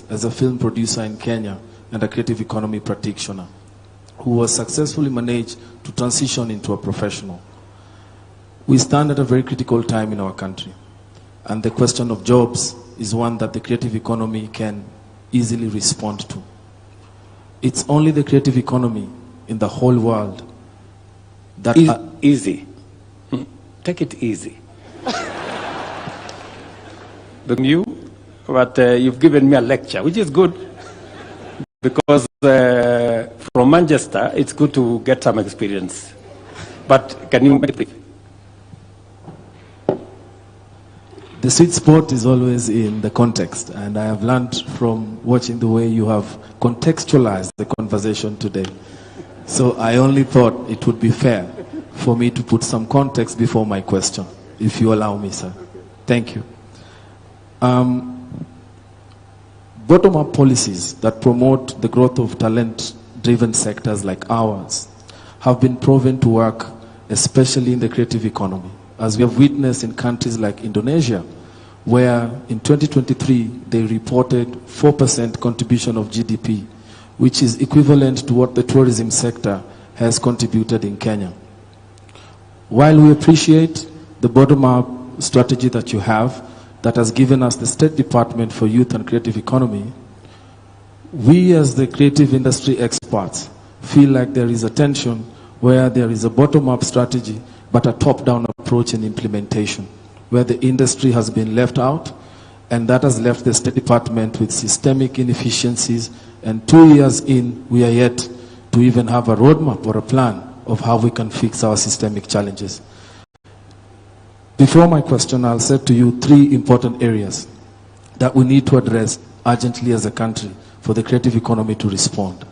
as a film producer in Kenya and a creative economy practitioner who was successfully managed to transition into a professional. We stand at a very critical time in our country, and the question of jobs is one that the creative economy can easily respond to. It's only the creative economy in the whole world that... Easy. Take it easy. But you've given me a lecture, which is good, because from Manchester, it's good to get some experience. But can you make it brief? The sweet spot is always in the context, and I have learned from watching the way you have contextualized the conversation today. So I only thought it would be fair for me to put some context before my question, if you allow me, sir. Thank you. Bottom-up policies that promote the growth of talent-driven sectors like ours have been proven to work, especially in the creative economy, as we have witnessed in countries like Indonesia, where in 2023 they reported 4% contribution of GDP, which is equivalent to what the tourism sector has contributed in Kenya. While we appreciate the bottom-up strategy that you have, that has given us the State Department for Youth and Creative Economy, we as the creative industry experts feel like there is a tension where there is a bottom-up strategy but a top-down approach in implementation, where the industry has been left out, and that has left the State Department with systemic inefficiencies, and 2 years in, we are yet to even have a roadmap or a plan of how we can fix our systemic challenges. Before my question, I'll say to you 3 important areas that we need to address urgently as a country for the creative economy to respond.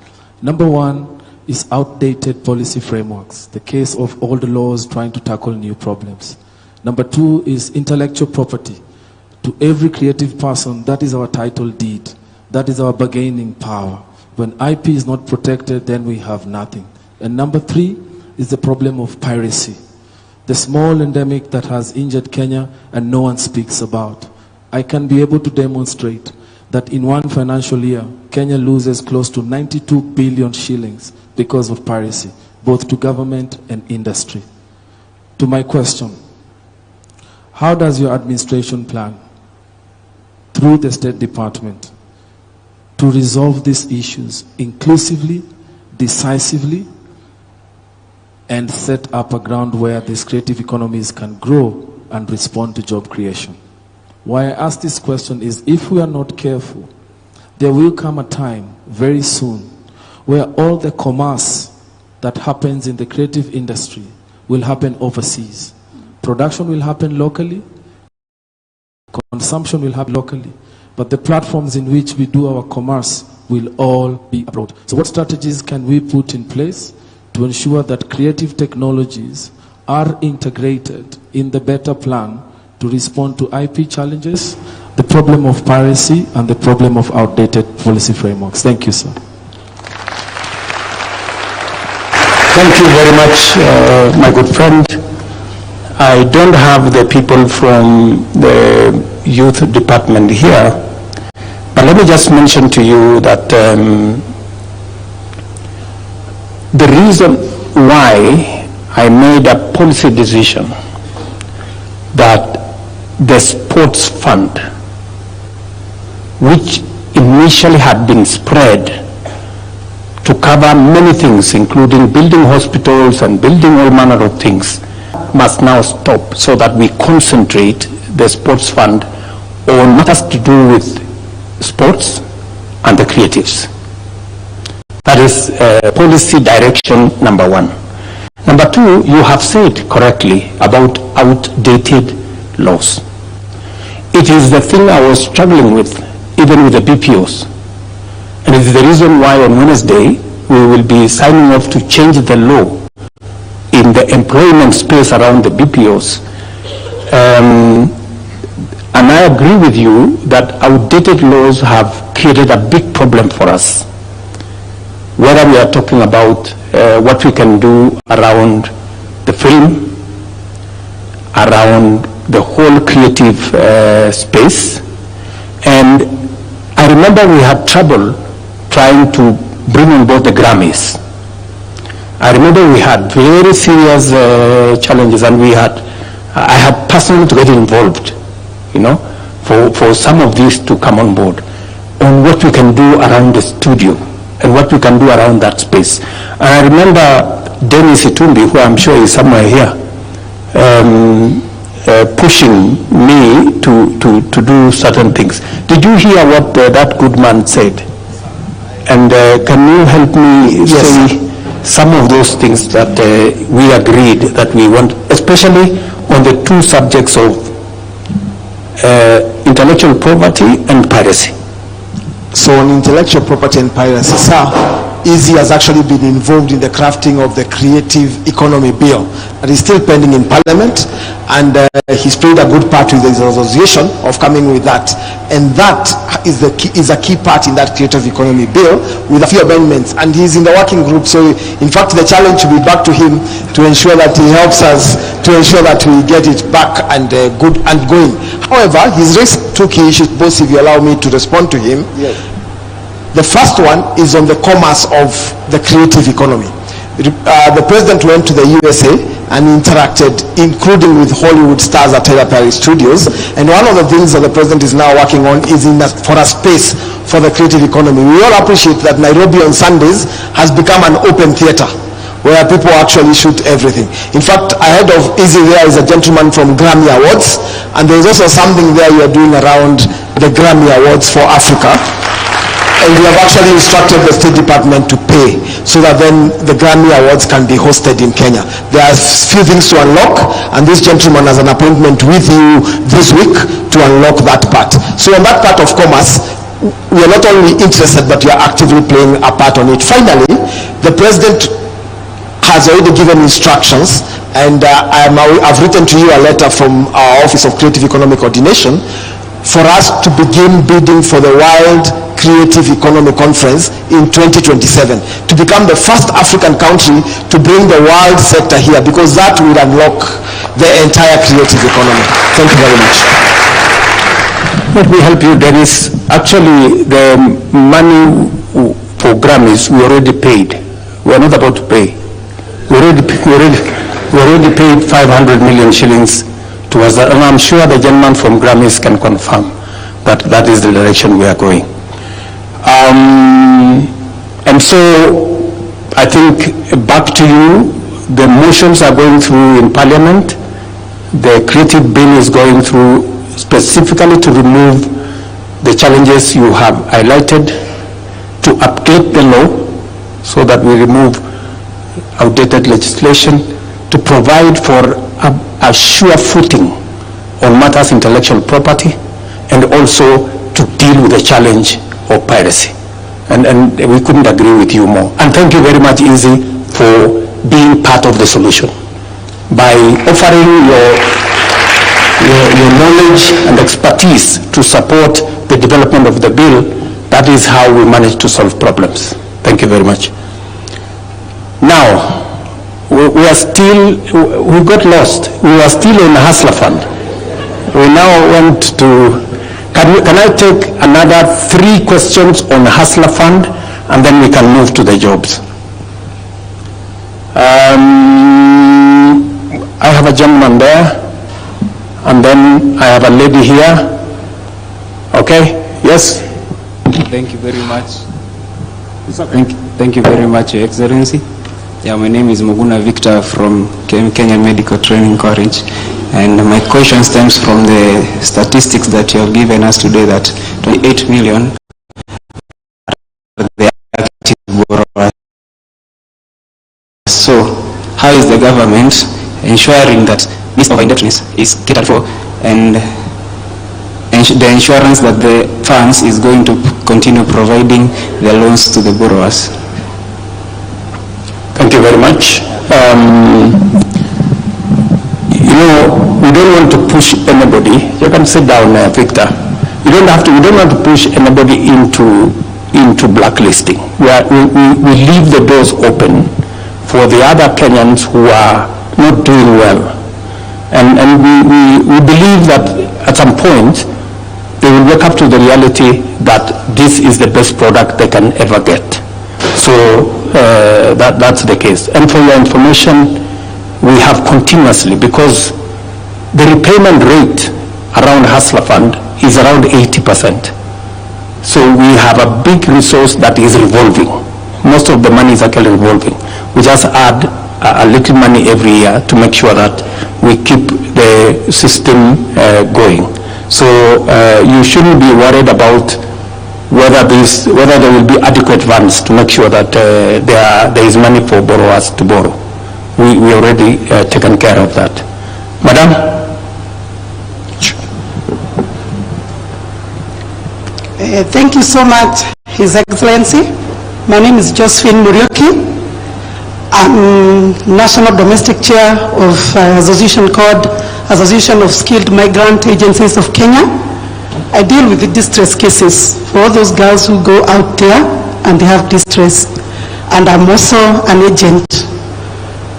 Number 1 is outdated policy frameworks, the case of old laws trying to tackle new problems. Number 2 is intellectual property. To every creative person, that is our title deed. That is our bargaining power. When IP is not protected, then we have nothing. And number 3 is the problem of piracy, the small endemic that has injured Kenya and no one speaks about. I can be able to demonstrate that in one financial year, Kenya loses close to 92 billion shillings because of piracy, both to government and industry. To my question, how does your administration plan, through the State Department, to resolve these issues inclusively, decisively, and set up a ground where these creative economies can grow and respond to job creation? Why I ask this question is, if we are not careful, there will come a time very soon where all the commerce that happens in the creative industry will happen overseas. Production will happen locally, consumption will happen locally, but the platforms in which we do our commerce will all be abroad. So what strategies can we put in place to ensure that creative technologies are integrated in the better plan to respond to IP challenges, the problem of piracy, and the problem of outdated policy frameworks? Thank you, sir. Thank you very much, my good friend. I don't have the people from the youth department here, but let me just mention to you that the reason why I made a policy decision that the sports fund, which initially had been spread to cover many things, including building hospitals and building all manner of things, must now stop, so that we concentrate the sports fund on matters to do with sports and the creatives. That is policy direction number 1. Number 2, you have said correctly about outdated laws. It is the thing I was struggling with, even with the BPOs. And it is the reason why on Wednesday we will be signing off to change the law in the employment space around the BPOs. And I agree with you that outdated laws have created a big problem for us. Whether we are talking about what we can do around the film, around the whole creative space, and I I remember we had trouble trying to bring on board the Grammys. I remember we had very serious challenges, and I had personally to get involved, you know, for some of these to come on board, on what we can do around the studio and what we can do around that space. And I remember Dennis Itumbi, who I'm sure is somewhere here, pushing me to do certain things. Did you hear what that good man said? And can you help me say some of those things that we agreed that we want, especially on the two subjects of intellectual property and piracy? So on intellectual property and piracy, sir, Easy has actually been involved in the crafting of the Creative Economy Bill that is still pending in Parliament, and he's played a good part with his association of coming with that, and that is a key part in that Creative Economy Bill with a few amendments, and he's in the working group. So in fact the challenge will be back to him to ensure that he helps us to ensure that we get it back and good and going. However, he's raised two key issues, both, if you allow me to respond to him. Yes. The first one is on the commerce of the creative economy. The president went to the USA and interacted, including with Hollywood stars at Tyler Perry Studios. And one of the things that the president is now working on is for a space for the creative economy. We all appreciate that Nairobi on Sundays has become an open theater where people actually shoot everything. In fact, ahead of Easy there is a gentleman from Grammy Awards, and there's also something there you're doing around the Grammy Awards for Africa. And we have actually instructed the State Department to pay so that then the Grammy Awards can be hosted in Kenya. There are few things to unlock, and this gentleman has an appointment with you this week to unlock that part. So on that part of commerce, we are not only interested, but we are actively playing a part on it. Finally, the president has already given instructions, and I've written to you a letter from our Office of Creative Economic Coordination for us to begin bidding for the World Creative Economy Conference in 2027 to become the first African country to bring the world sector here, because that will unlock the entire creative economy. Thank you very much. Let me help you, Dennis. Actually, the money for Grammys we already paid. We are not about to pay. We already paid 500 million shillings towards that, and I'm sure the gentleman from Grammys can confirm that that is the direction we are going. And so I think back to you, the motions are going through in Parliament. The creative bill is going through specifically to remove the challenges you have highlighted, to update the law so that we remove outdated legislation, to provide for a sure footing on matters intellectual property, and also to deal with the challenge of piracy. And we couldn't agree with you more. And thank you very much, Easy, for being part of the solution. By offering your knowledge and expertise to support the development of the bill, that is how we manage to solve problems. Thank you very much. Now, we got lost. We were still on the Hustler Fund. We now went to, can I take another 3 questions on the Hustler Fund, and then we can move to the jobs. I have a gentleman there, and then I have a lady here. Okay, yes? Thank you very much. Thank you very much, Your Excellency. Yeah, my name is Muguna Victor from Kenya Medical Training College, and my question stems from the statistics that you have given us today, that 28 million are the active borrowers. So how is the government ensuring that this over-indebtedness is catered for, and the insurance that the funds is going to continue providing the loans to the borrowers? Thank you very much. You know, we don't want to push anybody. You can sit down, Victor. We don't want to push anybody into blacklisting. We leave the doors open for the other Kenyans who are not doing well. And we believe that at some point, they will wake up to the reality that this is the best product they can ever get. So that's the case. And for your information, we have continuously, because the repayment rate around Hustler Fund is around 80%. So we have a big resource that is revolving. Most of the money is actually revolving. We just add a little money every year to make sure that we keep the system going. So you shouldn't be worried about whether there will be adequate funds to make sure that there is money for borrowers to borrow. We already taken care of that. Madam? Thank you so much, His Excellency. My name is Josephine Muriuki. I'm National Domestic Chair of association called Association of Skilled Migrant Agencies of Kenya. I deal with the distress cases for all those girls who go out there and they have distress. And I'm also an agent.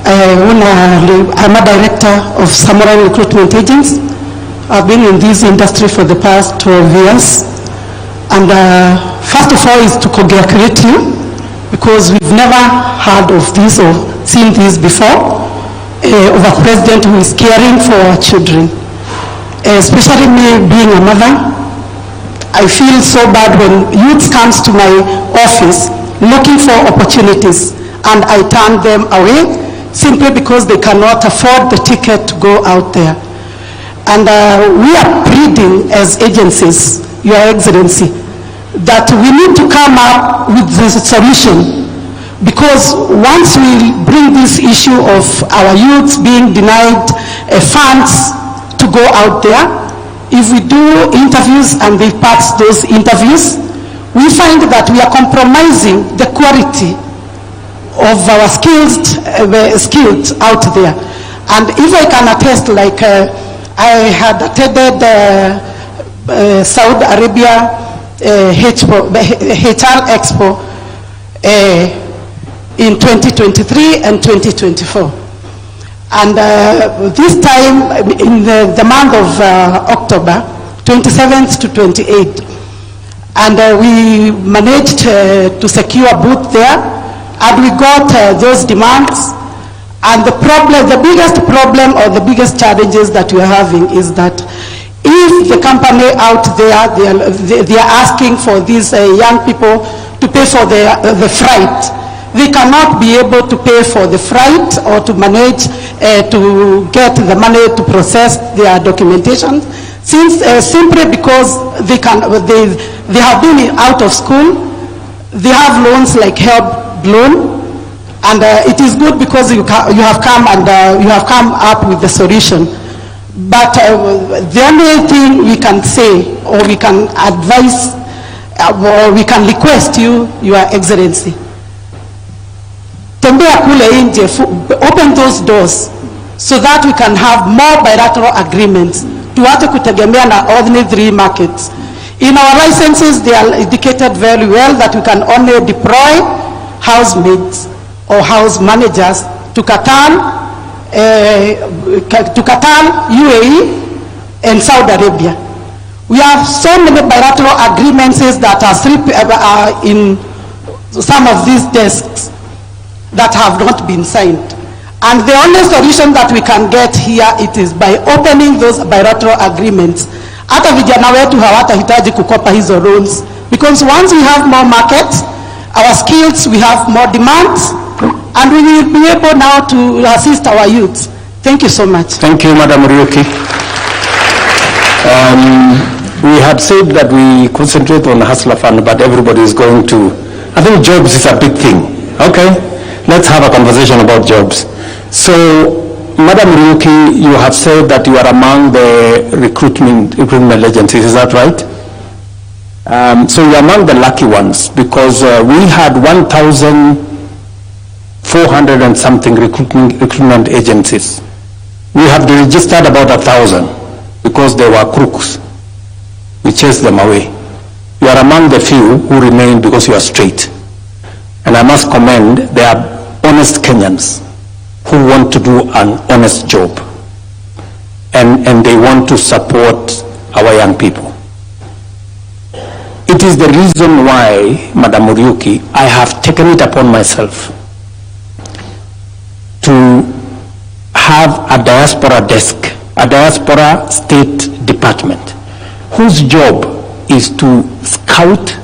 I'm a director of Samurai Recruitment Agents. I've been in this industry for the past 12 years. And first of all is to congratulate you, because we've never heard of this or seen this before, of a president who is caring for our children. Especially me being a mother, I feel so bad when youth comes to my office looking for opportunities and I turn them away simply because they cannot afford the ticket to go out there. And we are pleading as agencies, Your Excellency, that we need to come up with the solution, because once we bring this issue of our youths being denied funds to go out there, if we do interviews and they pass those interviews, we find that we are compromising the quality of our skilled out there. And if I can attest, like I had attended Saudi Arabia HR Expo in 2023 and 2024. And this time, in the month of October, 27th to 28th, and we managed to secure a booth there, and we got those demands. And the biggest problem or the biggest challenges that we are having is that if the company out there, they are asking for these young people to pay for the freight, they cannot be able to pay for the freight or to manage to get the money to process their documentation, since simply because they have been out of school, they have loans like HELP loan, and it is good because you have come up with the solution. But the only thing we can say, or we can advise, or we can request you, Your Excellency, tembea kule nje, open those doors so that we can have more bilateral agreements. Tuache kutegemea na ordinary three markets. In our licenses, they are indicated very well that we can only deploy housemaids or house managers to Qatar, UAE, and Saudi Arabia. We have so many bilateral agreements that are in some of these desks that have not been signed. And the only solution that we can get here, it is by opening those bilateral agreements. Hata vijana wetu hawatahitaji kukopa hizo loans, because once we have more markets, our skills, we have more demands, and we will be able now to assist our youth. Thank you so much. Thank you, Madam Ryuki. We had said that we concentrate on Hustler Fund, but everybody is going to, I think jobs is a big thing. Okay, let's have a conversation about jobs. So, Madam Ryuki, you have said that you are among the recruitment agencies, is that right? So you're among the lucky ones, because we had 1,400 and something recruitment agencies. We have registered about 1,000 because they were crooks. We chased them away. You are among the few who remain because you are straight. And I must commend, they are honest Kenyans who want to do an honest job. And they want to support our young people. It is the reason why, Madam Muriuki, I have taken it upon myself to have a diaspora desk, a diaspora state department, whose job is to scout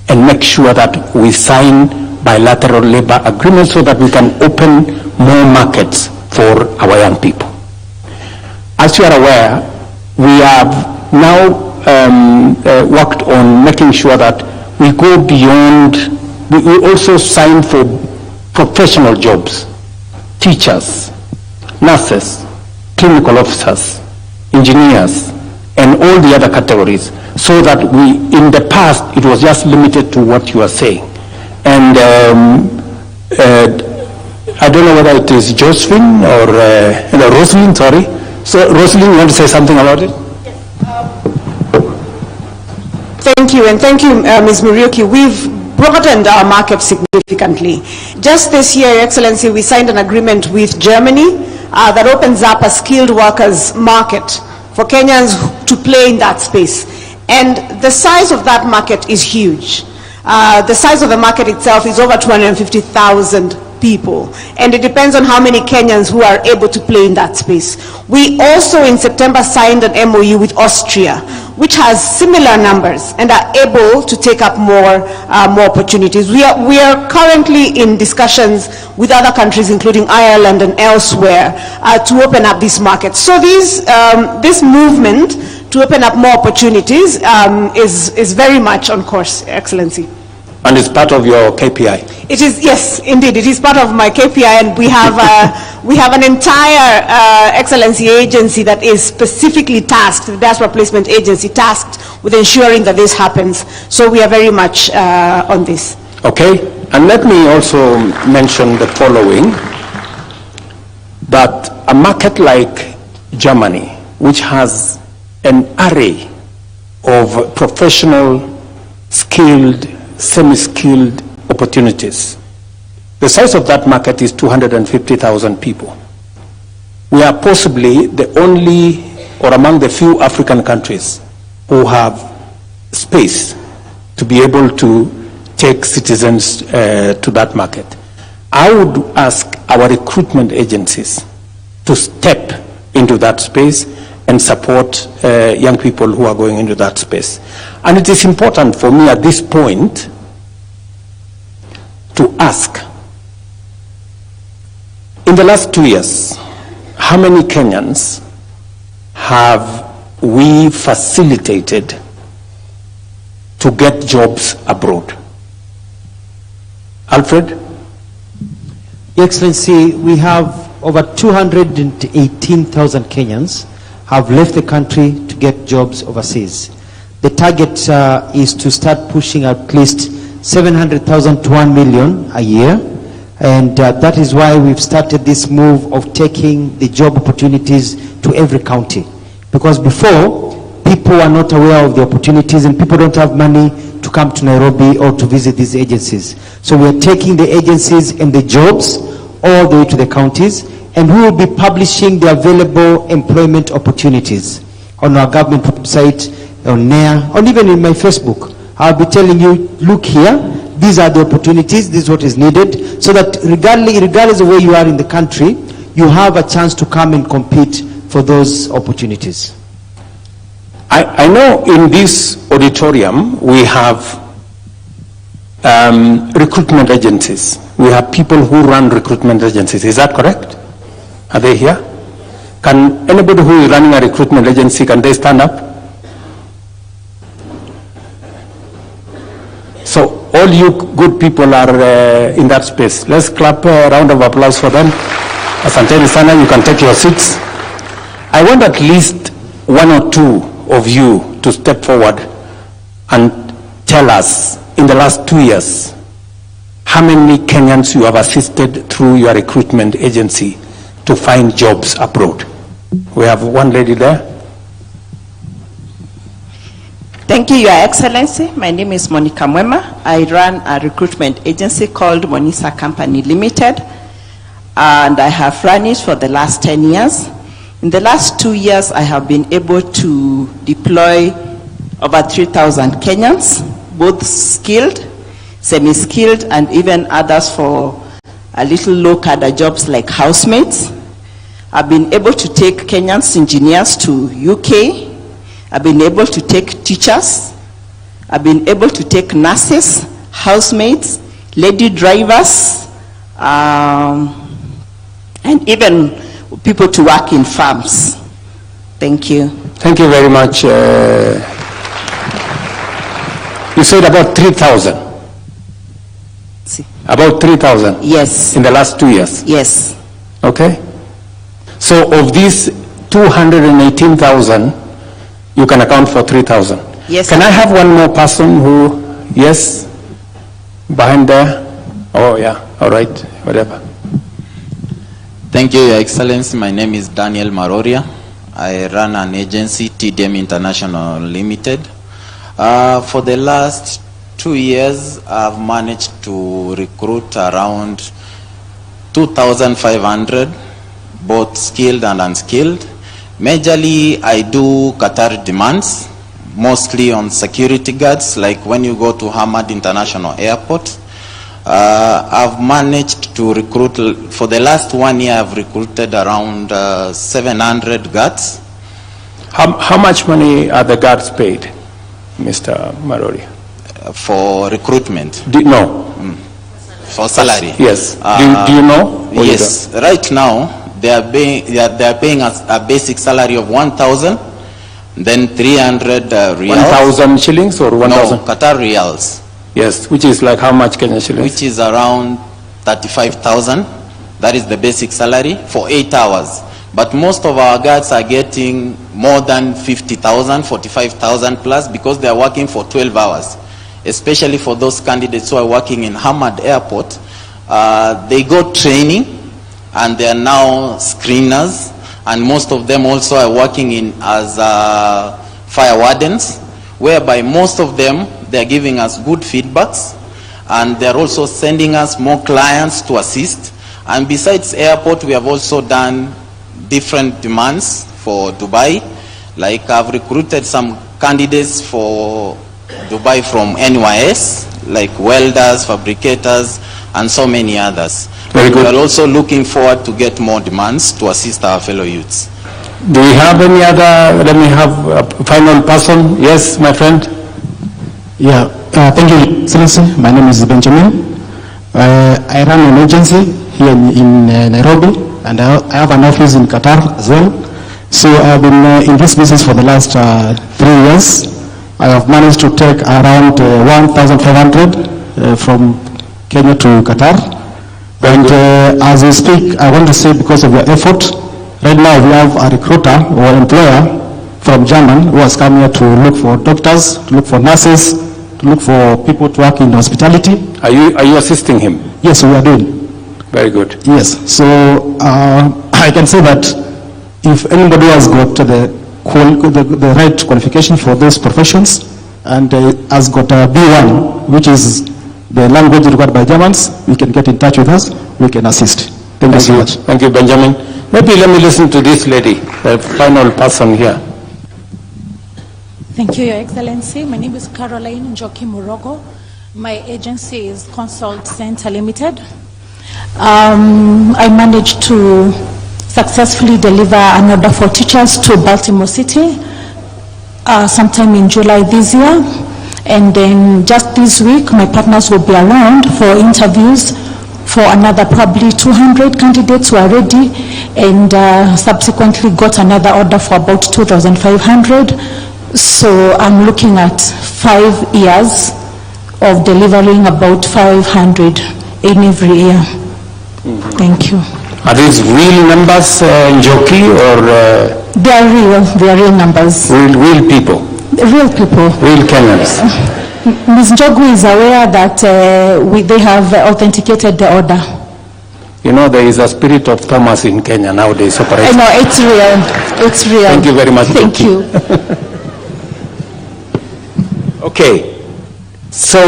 and make sure that we sign bilateral labor agreements so that we can open more markets for our young people. As you are aware, we have now worked on making sure that we go beyond, we also sign for professional jobs, teachers, nurses, clinical officers, engineers, and all the other categories, so that we, in the past, it was just limited to what you are saying. And I don't know whether it is Josephine or Rosalind, sorry. So Rosalind, you want to say something about it? Thank you, and thank you, Ms. Muriuki. We've broadened our market significantly. Just this year, Your Excellency, we signed an agreement with Germany that opens up a skilled workers market for Kenyans to play in that space. And the size of that market is huge. The size of the market itself is over 250,000 people, and it depends on how many Kenyans who are able to play in that space. We also in September signed an MOU with Austria, which has similar numbers and are able to take up more opportunities. We are currently in discussions with other countries, including Ireland and elsewhere, to open up these markets. So this movement to open up more opportunities is very much on course, Excellency. And it's part of your KPI? It is, yes, indeed. It is part of my KPI, and we have an entire Excellency agency that is specifically tasked, the Diaspora Placement Agency, tasked with ensuring that this happens. So we are very much on this. Okay, and let me also mention the following, that a market like Germany, which has an array of professional, skilled, semi-skilled opportunities. The size of that market is 250,000 people. We are possibly the only, or among the few African countries who have space to be able to take citizens to that market. I would ask our recruitment agencies to step into that space and support young people who are going into that space. And it is important for me at this point to ask, in the last 2 years, how many Kenyans have we facilitated to get jobs abroad? Alfred? Your Excellency, we have over 218,000 Kenyans have left the country to get jobs overseas. The target is to start pushing at least 700,000 to 1 million a year, and that is why we've started this move of taking the job opportunities to every county. Because before, people are not aware of the opportunities, and people don't have money to come to Nairobi or to visit these agencies. So we're taking the agencies and the jobs all the way to the counties, and we will be publishing the available employment opportunities on our government website, on NAIR, or even in my Facebook. I'll be telling you, look here, these are the opportunities, this is what is needed, so that regardless of where you are in the country, you have a chance to come and compete for those opportunities. I know in this auditorium we have recruitment agencies. We have people who run recruitment agencies. Is that correct? Are they here? Can anybody who is running a recruitment agency, can they stand up? So all you good people are in that space. Let's clap a round of applause for them. Asanteni sana, you can take your seats. I want at least one or two of you to step forward and tell us, in the last 2 years, how many Kenyans you have assisted through your recruitment agency to find jobs abroad. We have one lady there. Thank you, Your Excellency. My name is Monica Mwema. I run a recruitment agency called Monisa Company Limited, and I have run it for the last 10 years. In the last 2 years, I have been able to deploy over 3,000 Kenyans both skilled, semi-skilled, and even others for a little low-cadre jobs like housemaids. I've been able to take Kenyans engineers to UK. I've been able to take teachers. I've been able to take nurses, housemaids, lady drivers, and even people to work in farms. Thank you. Thank you very much. You said about 3,000. About 3,000? Yes. In the last 2 years? Yes. Okay. So of these 218,000, you can account for 3,000. Yes. Can I have one more person who, yes, behind there? Oh yeah, all right, whatever. Thank you, Your Excellency. My name is Daniel Maroria. I run an agency, TDM International Limited. For the last 2 years, I've managed to recruit around 2,500, both skilled and unskilled. Majorly, I do Qatar demands, mostly on security guards, like when you go to Hamad International Airport. I've managed to recruit, for the last 1 year, I've recruited around 700 guards. How much money are the guards paid, Mr. Marori? For recruitment? No. For salary? Yes. Do you know? Yes. Right now, they are paying us a basic salary of 1,000, then 300 riyals. 1,000 shillings or 1,000? No, Qatar riyals. Yes, which is like how much Kenyan shillings? Which is around 35,000. That is the basic salary for 8 hours. But most of our guards are getting more than 50,000, 45,000 plus, because they are working for 12 hours. Especially for those candidates who are working in Hamad Airport. They got training and they are now screeners, and most of them also are working as fire wardens, whereby most of them, they are giving us good feedbacks, and they are also sending us more clients to assist. And besides airport, we have also done different demands for Dubai. Like I've recruited some candidates for Dubai from NYS, like welders, fabricators, and so many others. Very good. We are also looking forward to get more demands to assist our fellow youths. Do we have any other, let me have a final person. Yes, my friend. Yeah, thank you, Excellency. My name is Benjamin. I run an agency here in Nairobi, and I have an office in Qatar as well. So I've been in this business for the last 3 years. I have managed to take around 1,500 from Kenya to Qatar. And as we speak, I want to say, because of your effort, right now we have a recruiter or employer from Germany who has come here to look for doctors, to look for nurses, to look for people to work in hospitality. Are you assisting him? Yes, we are doing. Very good. Yes, so I can say that if anybody has got the right qualification for those professions and has got a B1, which is the language required by Germans, we can get in touch with us, we can assist. Thank you so much. Thank you, Benjamin. Maybe let me listen to this lady, the final person here. Thank you, Your Excellency. My name is Caroline Njoki Murogo. My agency is Consult Center Limited. I managed to successfully deliver an order for teachers to Baltimore City sometime in July this year. And then just this week, my partners will be around for interviews for another probably 200 candidates who are ready, and subsequently got another order for about 2,500. So I'm looking at 5 years of delivering about 500 in every year. Thank you. Are these real numbers, Njoki, or? They are real numbers. Real people? Real people. Real Kenyans. Ms. Njogu is aware that they have authenticated the order. You know, there is a spirit of Thomas in Kenya nowadays. I know, it's real. It's real. Thank you very much. Thank you. Okay. So,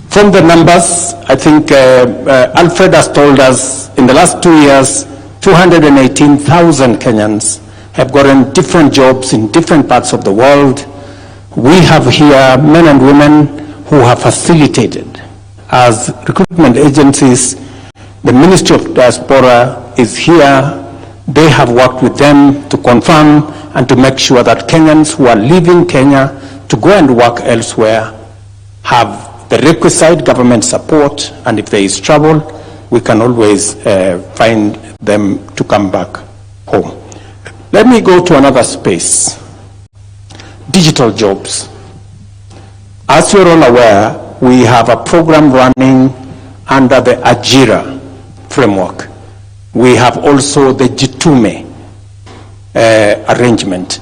from the numbers, I think Alfred has told us in the last 2 years, 218,000 Kenyans have gotten different jobs in different parts of the world, We have here men and women who have facilitated. As recruitment agencies, the Ministry of Diaspora is here. They have worked with them to confirm and to make sure that Kenyans who are leaving Kenya to go and work elsewhere have the requisite government support, and if there is trouble, we can always find them to come back home. Let me go to another space. Digital jobs. As you're all aware, we have a program running under the Ajira framework. We have also the Jitume arrangement,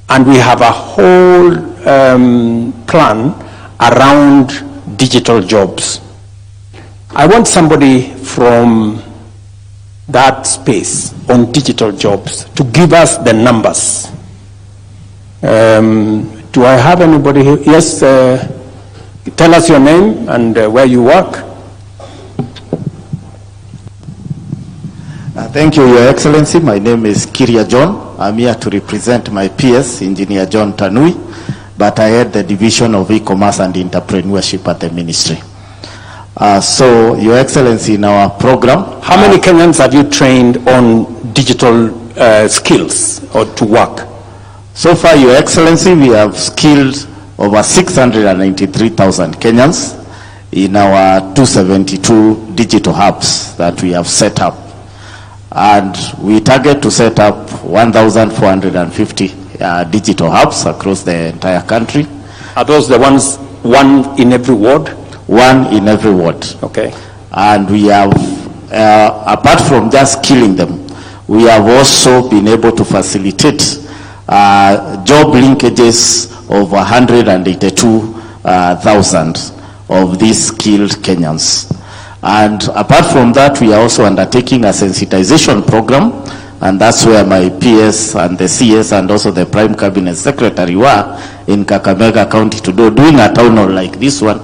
and we have a whole plan around digital jobs. I want somebody from that space on digital jobs to give us the numbers. Do I have anybody here? Yes, tell us your name and where you work. Thank you, Your Excellency. My name is Kiria John. I'm here to represent my PS, Engineer John Tanui, but I head the Division of E-Commerce and Entrepreneurship at the Ministry. So, Your Excellency, in our program... How many Kenyans have you trained on digital skills or to work? So far, Your Excellency, we have skilled over 693,000 Kenyans in our 272 digital hubs that we have set up. And we target to set up 1,450 digital hubs across the entire country. Are those the ones, one in every ward? One in every ward. Okay. And we have, apart from just skilling them, we have also been able to facilitate job linkages of 182,000 of these skilled Kenyans. And apart from that, we are also undertaking a sensitization program, and that's where my PS and the CS and also the Prime Cabinet Secretary were in Kakamega County to doing a town hall like this one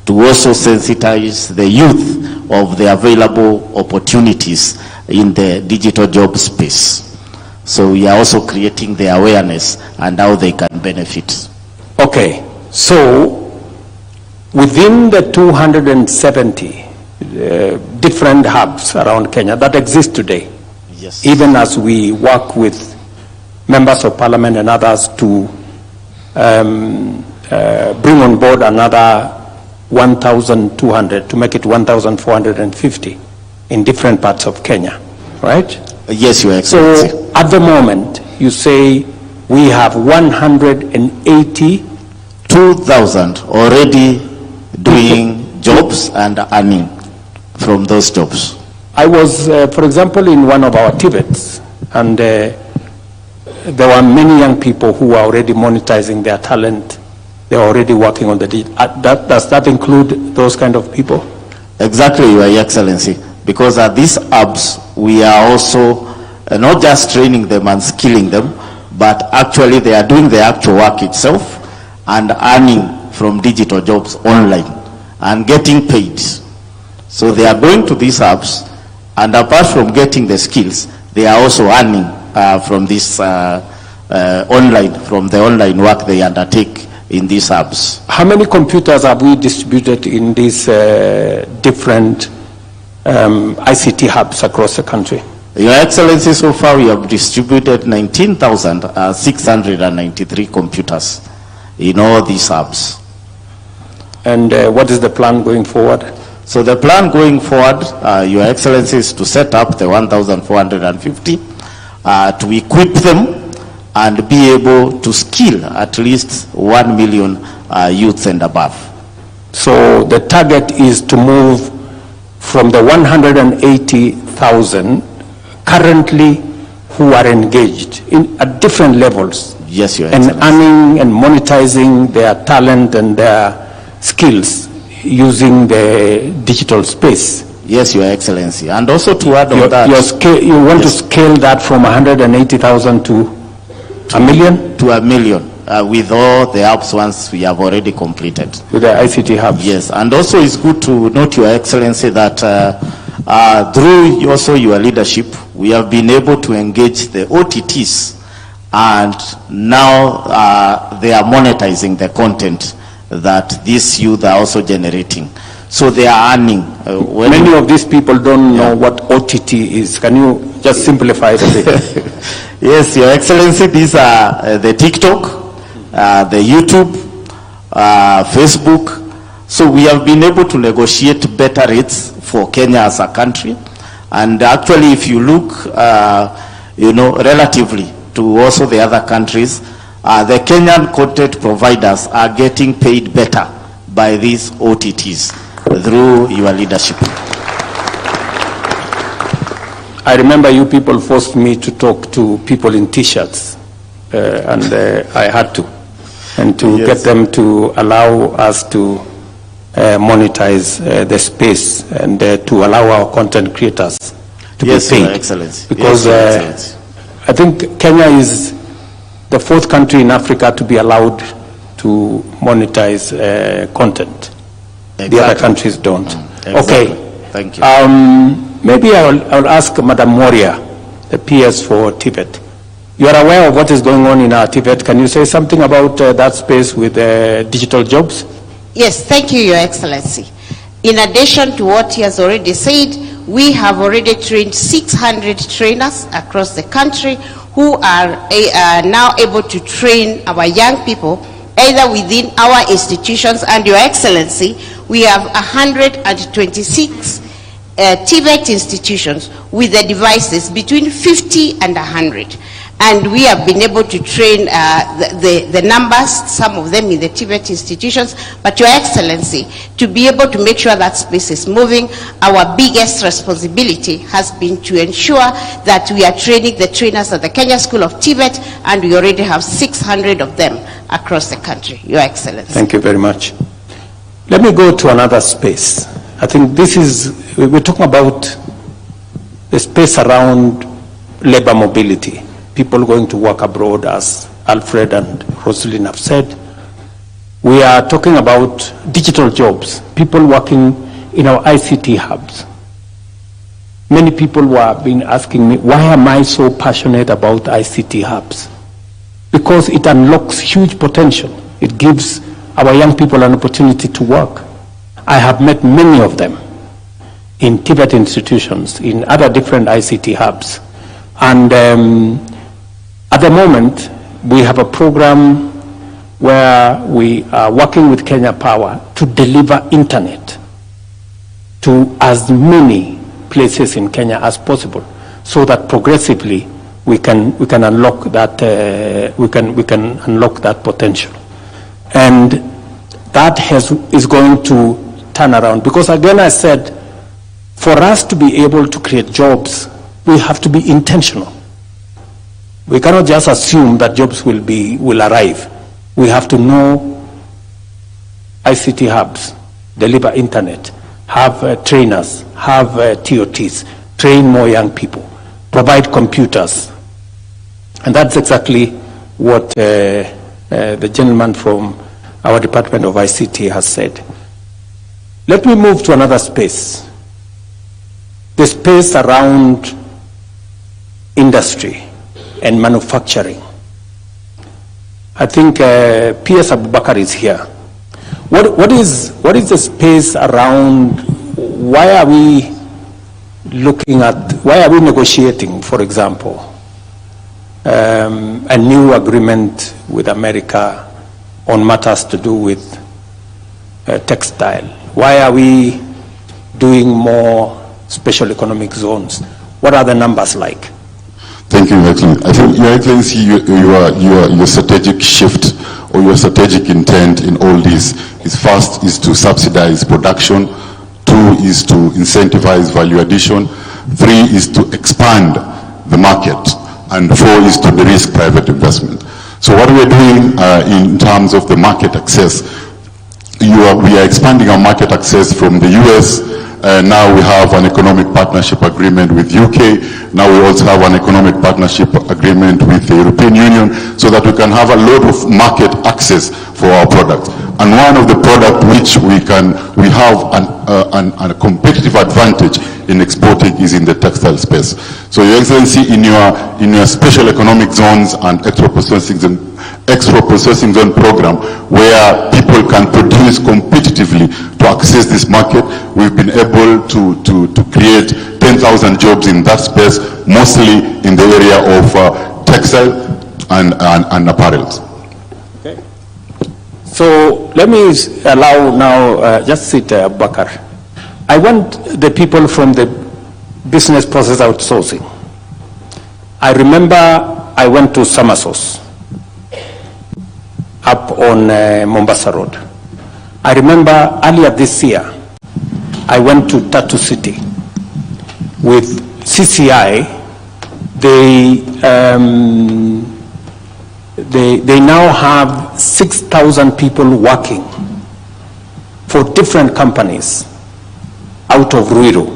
to also sensitize the youth of the available opportunities in the digital job space. So we are also creating the awareness and how they can benefit. Okay, so within the 270 different hubs around Kenya that exist today, yes, even as we work with members of parliament and others to bring on board another 1,200 to make it 1,450 in different parts of Kenya, right? Yes, Your Excellency. So at the moment, you say we have 182,000 already doing jobs and earning from those jobs. I was, for example, in one of our TVETs, and there were many young people who are already monetizing their talent. They're already working on the does that include those kind of people? Exactly, Your Excellency. Because at these hubs, we are also not just training them and skilling them, but actually they are doing the actual work itself and earning from digital jobs online and getting paid. So they are going to these hubs, and apart from getting the skills, they are also earning from this online, from the online work they undertake in these hubs. How many computers have we distributed in these different ICT hubs across the country? Your Excellency, so far we have distributed 19,693 computers in all these hubs. And what is the plan going forward? So the plan going forward, Your Excellency, is to set up the 1,450, to equip them and be able to skill at least 1 million youths and above. So the target is to move from the 180,000 currently who are engaged at different levels. Yes, Your Excellency. And earning and monetizing their talent and their skills using the digital space. Yes, Your Excellency. And also to add on that... you want to scale that from 180,000 to a million? To a million. With all the hubs once we have already completed. With the ICT hubs? Yes, and also it's good to note, Your Excellency, that through also your leadership, we have been able to engage the OTTs and now they are monetizing the content that these youth are also generating. So they are earning. Many of these people don't know what OTT is. Can you just simplify it a bit? Yes, Your Excellency, these are the TikTok, the YouTube, Facebook. So we have been able to negotiate better rates for Kenya as a country. And actually, if you look, relatively to also the other countries, the Kenyan content providers are getting paid better by these OTTs through your leadership. I remember you people forced me to talk to people in T-shirts, and I had to, and to get them to allow us to monetize the space and to allow our content creators to be paid. Your Excellency. Because I think Kenya is the 4th country in Africa to be allowed to monetize content. Exactly. The other countries don't. Exactly. Okay. Thank you. Maybe I'll ask Madam Moria, the PS for Tibet. You are aware of what is going on in our Tibet. Can you say something about that space with digital jobs? Yes, thank you, Your Excellency. In addition to what he has already said, we have already trained 600 trainers across the country who are now able to train our young people either within our institutions, and Your Excellency, we have 126 Tibet institutions with the devices between 50 and 100. And we have been able to train the numbers, some of them in the Tibet institutions, but Your Excellency, to be able to make sure that space is moving, our biggest responsibility has been to ensure that we are training the trainers at the Kenya School of Tibet, and we already have 600 of them across the country, Your Excellency. Thank you very much. Let me go to another space. I think we're talking about the space around labor mobility. People going to work abroad, as Alfred and Rosalind have said. We are talking about digital jobs, people working in our ICT hubs. Many people have been asking me, why am I so passionate about ICT hubs? Because it unlocks huge potential. It gives our young people an opportunity to work. I have met many of them in Tibet institutions, in other different ICT hubs. And at the moment, we have a program where we are working with Kenya Power to deliver internet to as many places in Kenya as possible, so that progressively we can unlock that unlock that potential, and that is going to turn around. Because again, I said, for us to be able to create jobs, we have to be intentional. We cannot just assume that jobs will arrive. We have to know ICT hubs, deliver internet, have trainers, have TOTs, train more young people, provide computers. And that's exactly what the gentleman from our Department of ICT has said. Let me move to another space. The space around industry and manufacturing. I think PS Abubakar is here. What is the space around? Why are we negotiating, for example, a new agreement with America on matters to do with textile? Why are we doing more special economic zones? What are the numbers like? Thank you, Your Excellency. I think, Your Excellency, your strategic shift or your strategic intent in all this is, first is to subsidize production, 2 is to incentivize value addition, 3 is to expand the market, and 4 is to de-risk private investment. So what we are doing in terms of the market access, we are expanding our market access from the US. Now we have an economic partnership agreement with UK. Now we also have an economic partnership agreement with the European Union, so that we can have a lot of market access for our products. And one of the products which we have a competitive advantage in exporting is in the textile space. So Your Excellency, in your special economic zones and extra processing zone program, where people can produce competitively to access this market, we've been able to create 10,000 jobs in that space, mostly in the area of textile and apparel. Okay. So let me allow now, just sit Bakar. I want the people from the business process outsourcing. I remember I went to Samasos up on Mombasa Road. I remember earlier this year, I went to Tatu City with CCI. They now have 6,000 people working for different companies out of Ruiru,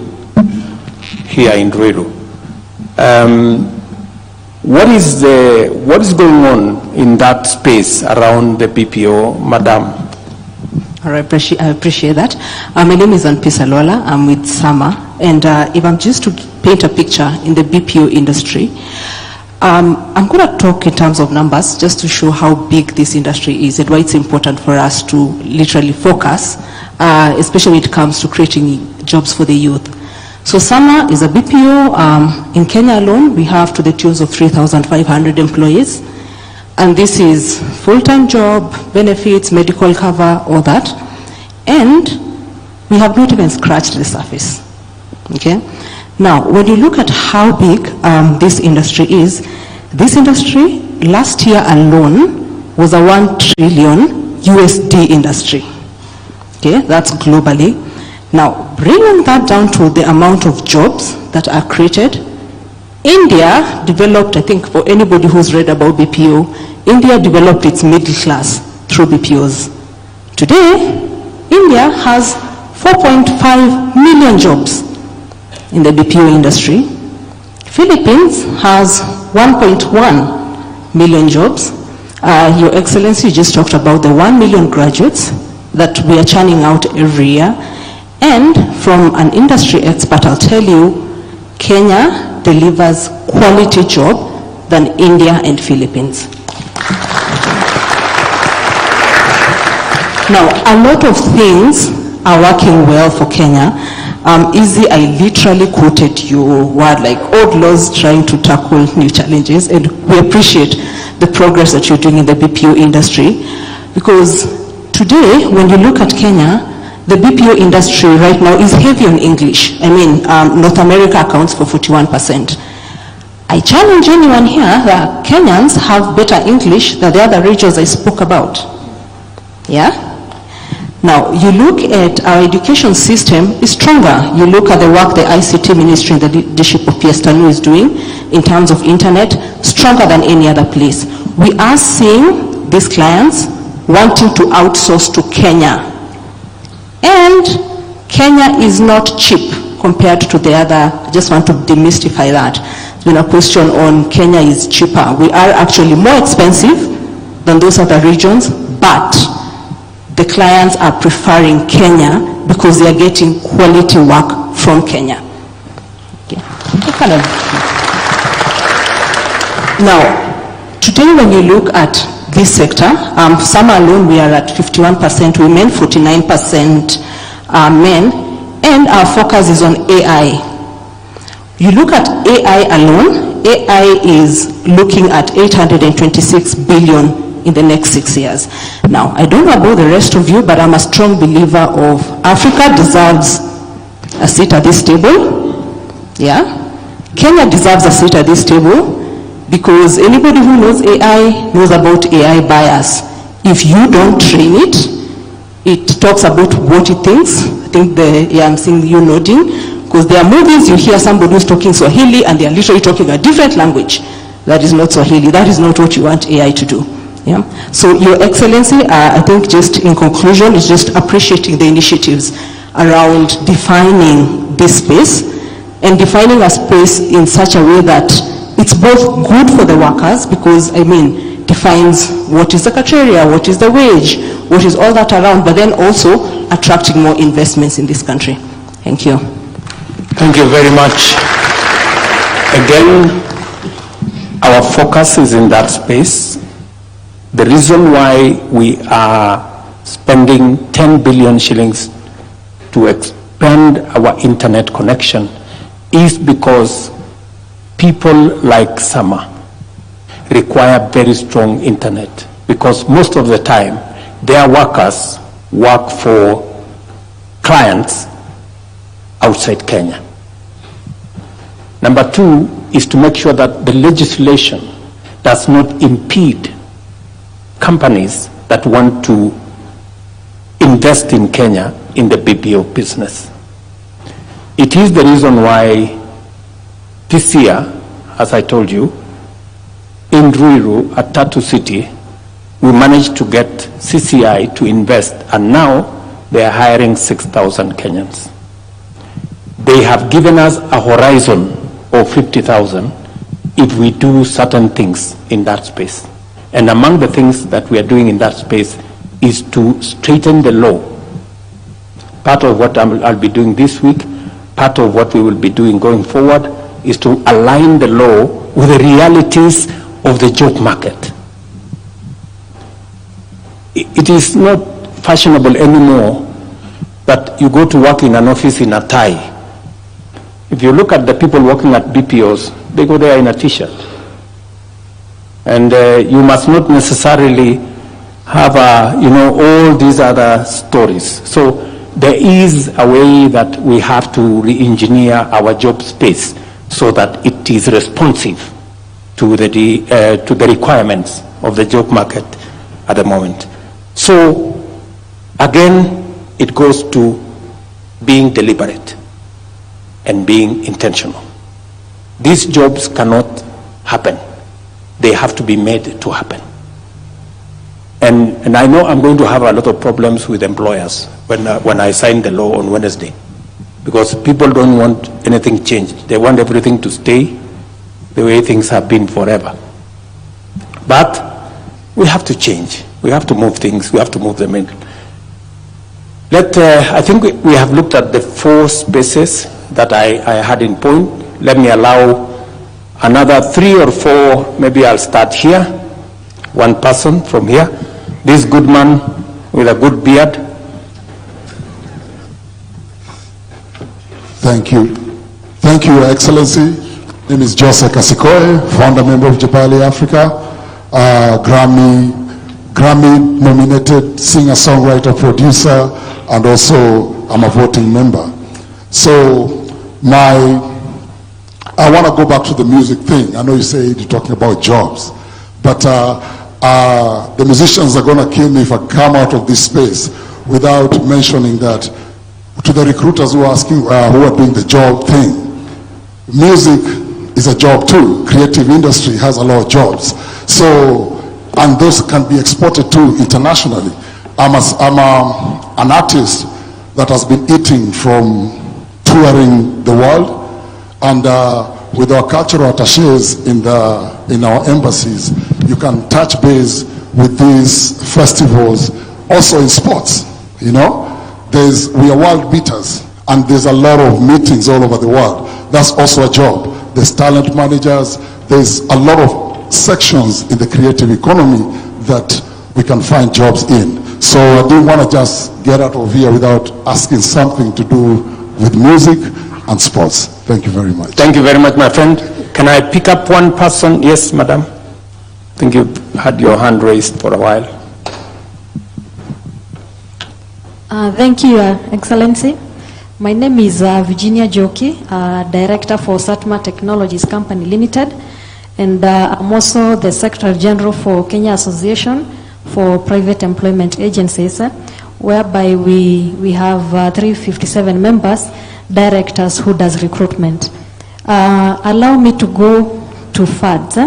here in Ruiru. What is going on in that space around the BPO, Madam? All right, I appreciate that. My name is Anpisa Lola. I'm with SAMA, and if I'm just to paint a picture in the BPO industry, I'm going to talk in terms of numbers just to show how big this industry is and why it's important for us to literally focus, especially when it comes to creating jobs for the youth. So SAMA is a BPO. In Kenya alone, we have to the tunes of 3,500 employees. And this is full-time job, benefits, medical cover, all that. And we have not even scratched the surface. Okay? Now, when you look at how big this industry is, this industry last year alone was a 1 trillion USD industry. Okay, that's globally. Now, bringing that down to the amount of jobs that are created, India developed, I think for anybody who's read about BPO, India developed its middle class through BPOs. Today, India has 4.5 million jobs in the BPO industry. Philippines has 1.1 million jobs. Your Excellency just talked about the 1 million graduates that we are churning out every year. And from an industry expert, I'll tell you, Kenya delivers quality job than India and Philippines. Now, a lot of things are working well for Kenya. Easy, I literally quoted your word like old laws trying to tackle new challenges, and we appreciate the progress that you're doing in the BPO industry, because today, when you look at Kenya, the BPO industry right now is heavy on English. I mean, North America accounts for 41%. I challenge anyone here that Kenyans have better English than the other regions I spoke about. Yeah? Now, you look at our education system is stronger. You look at the work the ICT ministry and the leadership of PS Tanu is doing in terms of internet, stronger than any other place. We are seeing these clients wanting to outsource to Kenya. And Kenya is not cheap compared to the other. I just want to demystify that. There's been a question on Kenya is cheaper. We are actually more expensive than those other regions, but the clients are preferring Kenya because they are getting quality work from Kenya. Okay. Now, today when you look at this sector, SAMA alone we are at 51% women, 49% men, and our focus is on AI. You look at AI alone, AI is looking at 826 billion in the next 6 years. Now, I don't know about the rest of you, but I'm a strong believer of Africa deserves a seat at this table. Yeah? Kenya deserves a seat at this table because anybody who knows AI knows about AI bias. If you don't train it, it talks about what it thinks. I think I'm seeing you nodding, because there are movies you hear somebody who's talking Swahili and they are literally talking a different language. That is not Swahili. That is not what you want AI to do. Yeah. So, Your Excellency, I think just in conclusion, is just appreciating the initiatives around defining this space and defining a space in such a way that it's both good for the workers, because, I mean, defines what is the criteria, what is the wage, what is all that around, but then also attracting more investments in this country. Thank you. Thank you very much. Again, our focus is in that space. The reason why we are spending 10 billion shillings to expand our internet connection is because people like Sama require very strong internet, because most of the time their workers work for clients outside Kenya. Number two is to make sure that the legislation does not impede companies that want to invest in Kenya in the BPO business. It is the reason why this year, as I told you, in Ruiru at Tatu City, we managed to get CCI to invest, and now they are hiring 6,000 Kenyans. They have given us a horizon of 50,000 if we do certain things in that space. And among the things that we are doing in that space is to straighten the law. Part of what I'll be doing this week, part of what we will be doing going forward, is to align the law with the realities of the job market. It is not fashionable anymore that you go to work in an office in a tie. If you look at the people working at BPOs, they go there in a t-shirt. And you must not necessarily have all these other stories. So there is a way that we have to re-engineer our job space so that it is responsive to the requirements of the job market at the moment. So again, it goes to being deliberate and being intentional. These jobs cannot happen. They have to be made to happen. And I know I'm going to have a lot of problems with employers when I sign the law on Wednesday, because people don't want anything changed. They want everything to stay the way things have been forever. But we have to change. We have to move things. We have to move them in. I think we have looked at the 4 spaces that I had in point. Let me allow another 3 or 4. Maybe I'll start here. One person from here. This good man with a good beard. Thank you. Thank you, Your Excellency. My name is Joseph Kasikoe, founder member of Jabali Africa, Grammy-nominated singer-songwriter, producer, and also I'm a voting member. So I want to go back to the music thing. I know you say you're talking about jobs, but the musicians are going to kill me if I come out of this space without mentioning that to the recruiters who are asking, who are doing the job thing. Music is a job too. Creative industry has a lot of jobs. So, and those can be exported too internationally. I'm an artist that has been eating from touring the world, and with our cultural attaches in our embassies, you can touch base with these festivals. Also in sports, we are world beaters, and there's a lot of meetings all over the world. That's also a job. There's talent managers. There's a lot of sections in the creative economy that we can find jobs in. So I didn't want to just get out of here without asking something to do with music and sports. Thank you very much. Thank you very much, my friend. Can I pick up one person? Yes, madam. I think you've had your hand raised for a while. Thank you, Your Excellency. My name is Virginia Joki, Director for Satma Technologies Company Limited, and I'm also the Secretary General for Kenya Association for Private Employment Agencies, whereby we have 357 members, directors who does recruitment. Allow me to go to FADS.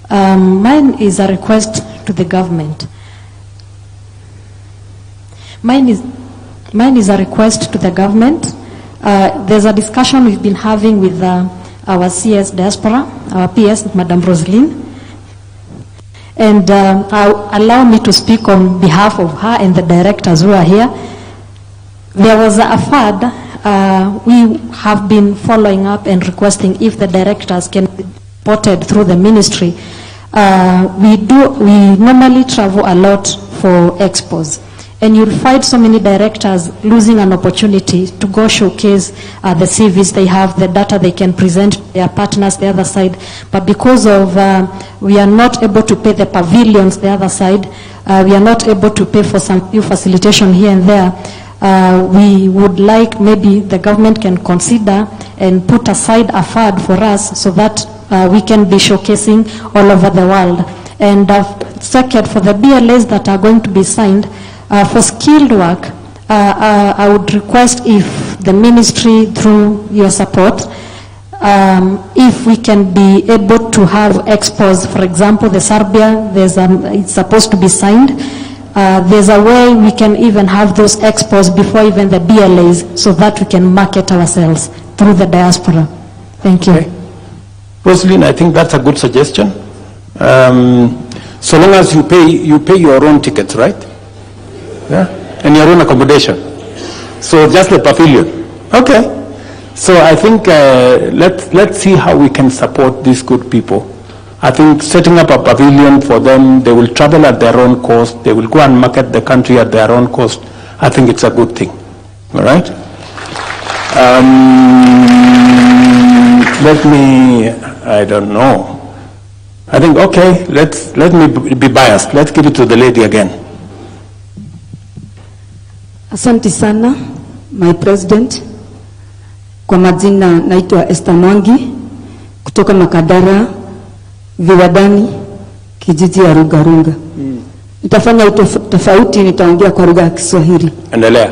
Mine is a request to the government. Mine is a request to the government. There's a discussion we've been having with our CS diaspora, our PS, Madam Rosaline. And allow me to speak on behalf of her and the directors who are here. There was a FAD we have been following up and requesting if the directors can be supported through the ministry. We normally travel a lot for expos, and you'll find so many directors losing an opportunity to go showcase the CVs they have, the data they can present to their partners the other side. But because of we are not able to pay the pavilions the other side, we are not able to pay for some few facilitation here and there. We would like maybe the government can consider and put aside a fund for us so that we can be showcasing all over the world. And second, for the BLAs that are going to be signed, for skilled work, I would request if the ministry, through your support, if we can be able to have expos, for example, the Serbia, it's supposed to be signed. There's a way we can even have those expos before even the BLAs, so that we can market ourselves through the diaspora. Thank you. Okay. Rosaline, I think that's a good suggestion. So long as you pay your own tickets, right? Yeah, and your own accommodation. So just the pavilion. Okay. So I think let's see how we can support these good people. I think setting up a pavilion for them, they will travel at their own cost. They will go and market the country at their own cost. I think it's a good thing. All right. Let me, I don't know. I think, okay, let me be biased. Let's give it to the lady again. Asante sana, my president. Kwa majina naitwa Esther Mwangi kutoka Makadara Viwadani, kijiji ya Rungarunga. Nitafanya tofauti, nitaongea kwa lugha ya Kiswahili. Endelea.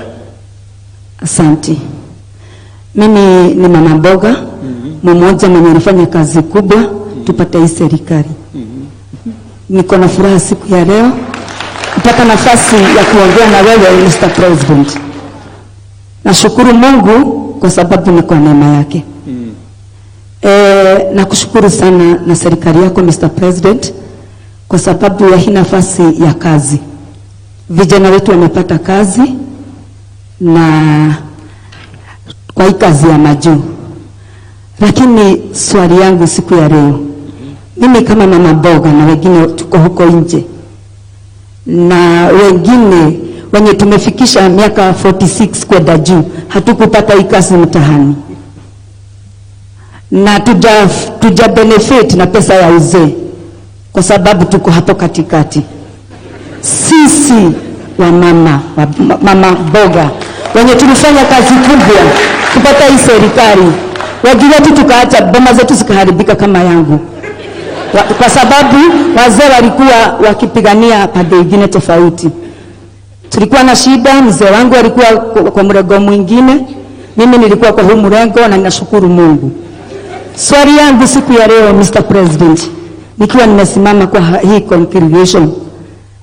Asante. Mimi ni mama mboga, mmoja mwenye anafanya kazi kubwa tupate hii serikali. Niko na furaha siku ya leo kupata nafasi ya kuongea na wewe Mr. President. Nashukuru Mungu kwa sababu niko na neema yake. Nakushukuru sana na serikali yako Mr. President kwa sababu ya hii nafasi ya kazi. Vijana wetu wamepata kazi na kwa hii kazi ya majuu. Lakini swali yangu siku ya leo, mimi kama mama mboga na wengine tuko huko nje, na wengine wenye tumefikisha miaka 46 kwenda juu, hatukupata hii kazi mtahani, na tuja benefit na pesa ya uzee kwa sababu tuko hapo katikati. Sisi wa mama mboga wenye tulifanya kazi kubwa kupata hii serikali, wengine tu tukaacha boma zetu zikaharibika kama yangu, kwa sababu wazee walikuwa wakipigania pande nyingine tofauti. Tulikuwa na shida, mzee wangu alikuwa kwa mrengo mwingine, mimi nilikuwa kwa huu mrengo, na ninashukuru Mungu. Swali yangu siku ya leo Mr. President, nikiwa nimesimama kwa hii congregation,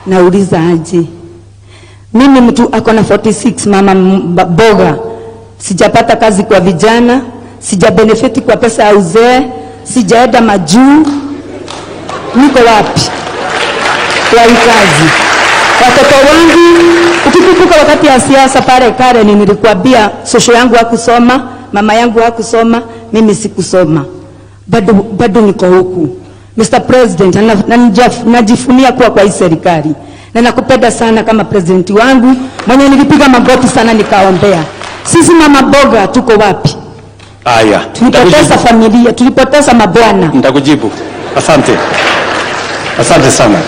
nauliza aje. Mimi mtu akona 46, mama mboga, sijapata kazi kwa vijana, sija benefiti kwa pesa ya uzee, sijaenda majuu, niko wapi kwa hii kazi? Watoto wangu, ukikumbuka wakati ya siasa pale Karen, nilikuambia sosho yangu hakusoma, mama yangu hakusoma, mimi sikusoma. Bado niko huku. Mr. President, najifunia kuwa kwa hii serikali. Na nakupenda sana kama president wangu, mwenye nilipiga magoti sana nikaombea. Sisi mama mboga tuko wapi? Aya. Tulipoteza familia, tulipoteza mabwana. Nitakujibu. Asante. Asante sana.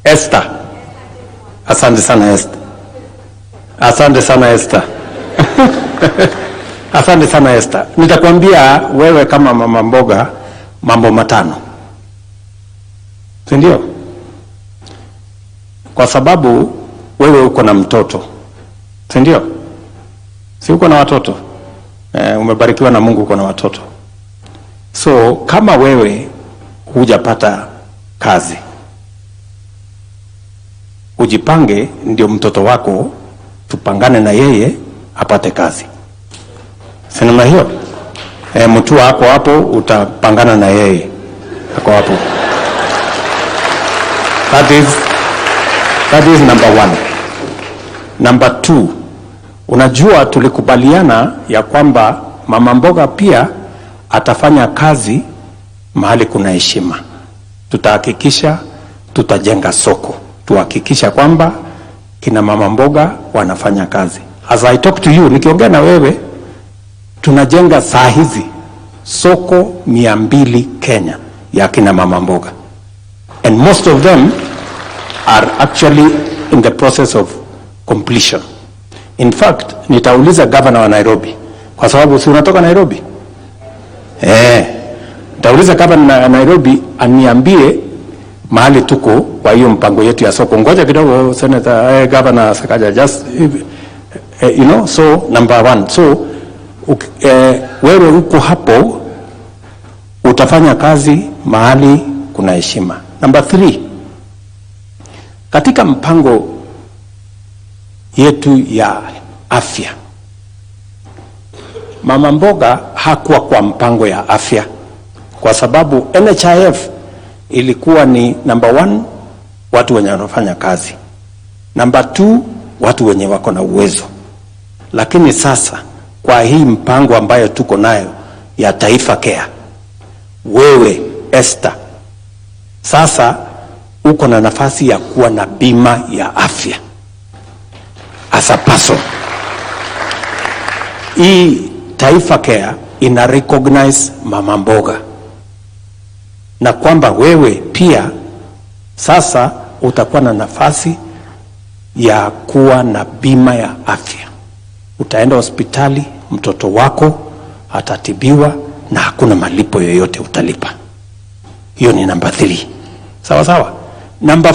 Esther. Asante sana Esther. Asante sana Esther. Asante sana Esther. Nitakwambia wewe kama mama mboga mambo 5. Si ndio? Kwa sababu wewe uko na mtoto. Si ndio? Si uko na watoto? Umebarikiwa na Mungu, uko na watoto. So kama wewe hujapata kazi, ujipange ndio mtoto wako tupangane na yeye apate kazi. Sinema hiyo? Mtu wako hapo utapangana na yeye. Ako hapo. That is number one. Number two, unajua tulikubaliana ya kwamba mama mboga pia atafanya kazi mahali kuna heshima. Tutahakikisha tutajenga soko. Tuhakikisha kwamba kina mama mboga wanafanya kazi. As I talk to you, nikiongea na wewe, tunajenga saa hizi soko 200 Kenya ya kina mama mboga. And most of them are actually in the process of completion. In fact, nitauliza governor wa Nairobi, kwa sababu si unatoka Nairobi? Nitauliza governor wa Nairobi aniambie mahali tuko kwa hiyo mpango yetu ya soko. Ngoja kidogo Senator, Governor Sakaja, just you know, so number one. So wewe uko hapo utafanya kazi mahali kuna heshima. Number 3, katika mpango yetu ya afya, mama mboga hakuwa kwa mpango ya afya kwa sababu NHIF ilikuwa ni number 1, watu wenye wanafanya kazi. Number 2, watu wenye wako na uwezo. Lakini sasa kwa hii mpango ambayo tuko nayo ya Taifa Care, wewe Esther, sasa uko na nafasi ya kuwa na bima ya afya as a person. Hii Taifa Care ina recognize mama mboga, na kwamba wewe pia sasa utakuwa na nafasi ya kuwa na bima ya afya. Utaenda hospitali, mtoto wako atatibiwa na hakuna malipo yoyote utalipa. Hiyo ni number 3. Sawa sawa. Number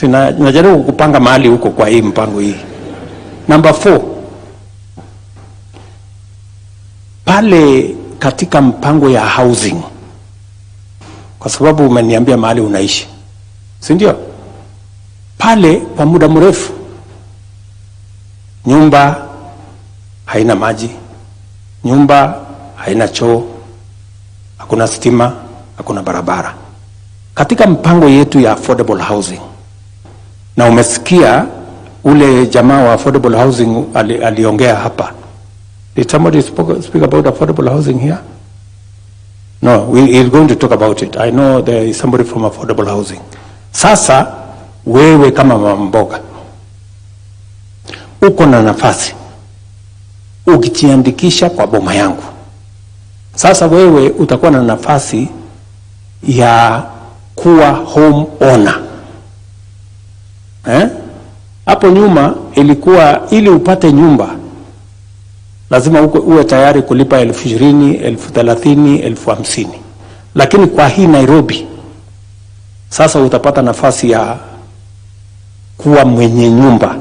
4, najaribu kupanga mahali huko kwa hii mpango hii. Number 4, pale katika mpango ya housing, kwa sababu umeniambia mahali unaishi, si ndio? Pale kwa muda mrefu nyumba haina maji, nyumba haina choo, hakuna stima, hakuna barabara. Katika mpango yetu ya affordable housing, na umesikia ule jamaa wa affordable housing aliongea hapa. Did somebody speak about affordable housing here? No, we're going to talk about it. I know there is somebody from affordable housing. Sasa wewe kama mama mboga uko na nafasi ukijiandikisha kwa boma yangu. Sasa wewe utakuwa na nafasi ya kuwa home owner. Hapo nyuma ilikuwa ili upate nyumba lazima uwe tayari kulipa 20,000, 30,000, 50,000. Lakini kwa hii Nairobi sasa utapata nafasi ya kuwa mwenye nyumba,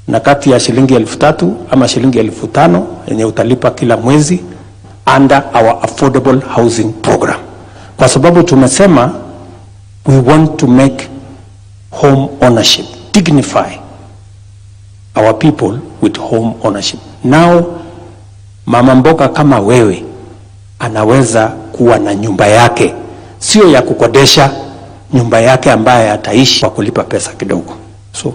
na kati ya shilingi 3,000 ama shilingi 5,000 yenye utalipa kila mwezi under our affordable housing program. Kwa sababu tumesema we want to make home ownership, dignify our people with home ownership. Now mama mboga kama wewe anaweza kuwa na nyumba yake, sio ya kukodesha, nyumba yake ambaye ataishi kwa kulipa pesa kidogo. So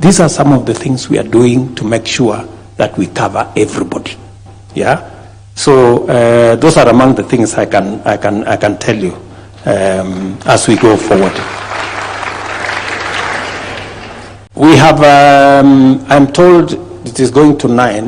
these are some of the things we are doing to make sure that we cover everybody. Yeah. So those are among the things I can tell you as we go forward. We have, I'm told it is going to 9.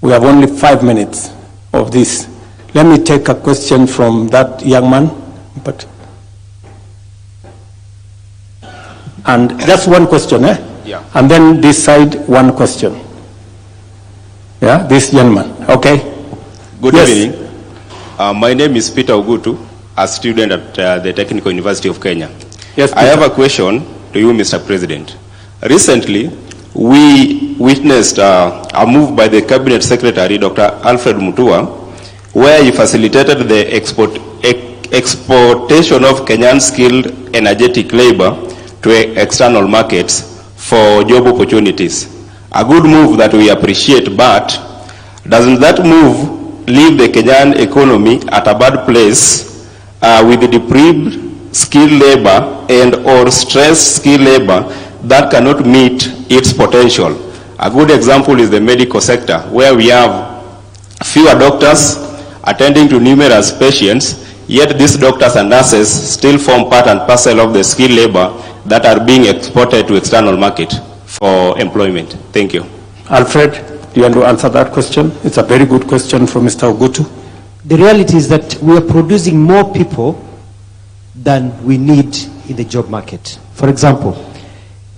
We have only 5 minutes of this. Let me take a question from that young man. And just one question, eh? Yeah. And then this side, one question. Yeah, this gentleman. Okay. Good evening. My name is Peter Ogutu. a student at the Technical University of Kenya. Yes, I have a question to you, Mr. President. Recently, we witnessed a move by the Cabinet Secretary, Dr. Alfred Mutua, where he facilitated the exportation of Kenyan skilled energetic labor to external markets for job opportunities. A good move that we appreciate, but doesn't that move leave the Kenyan economy at a bad place with the deprived skilled labor and or stressed skilled labor that cannot meet its potential? A good example is the medical sector, where we have fewer doctors attending to numerous patients, yet these doctors and nurses still form part and parcel of the skilled labor that are being exported to external market for employment. Thank you. Alfred, do you want to answer that question? It's a very good question from Mr. Ogutu. The reality is that we are producing more people than we need in the job market. For example,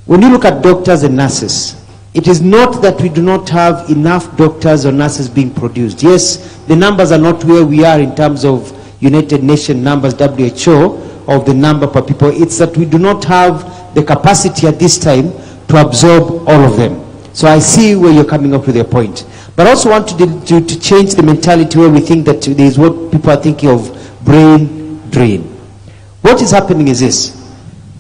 when you look at doctors and nurses, it is not that we do not have enough doctors or nurses being produced. Yes, the numbers are not where we are in terms of United Nations numbers, WHO, of the number per people. It's that we do not have the capacity at this time to absorb all of them. So I see where you're coming up with your point. But I also want to change the mentality where we think that there is what people are thinking of brain drain. What is happening is this.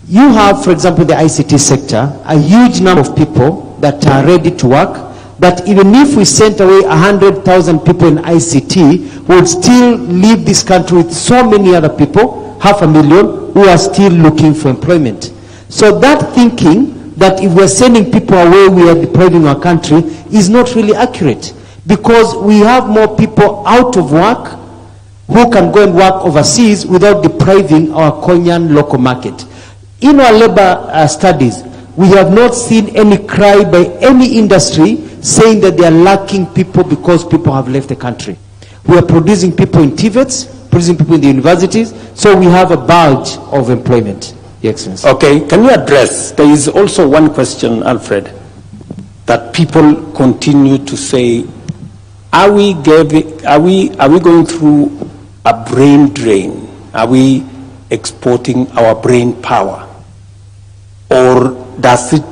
You have, for example, the ICT sector, a huge number of people that are ready to work, that even if we sent away 100,000 people in ICT, we would still leave this country with so many other people, 500,000, who are still looking for employment. So that thinking that if we're sending people away, we are depriving our country, is not really accurate. Because we have more people out of work who can go and work overseas without depriving our Kenyan local market. In our labor studies, we have not seen any cry by any industry saying that they are lacking people because people have left the country. We are producing people in TVETs, producing people in the universities, so we have a bulge of employment. Your Excellency. Okay, can you address, there is also one question, Alfred, that people continue to say, are we going through a brain drain? Are we exporting our brain power? Or does it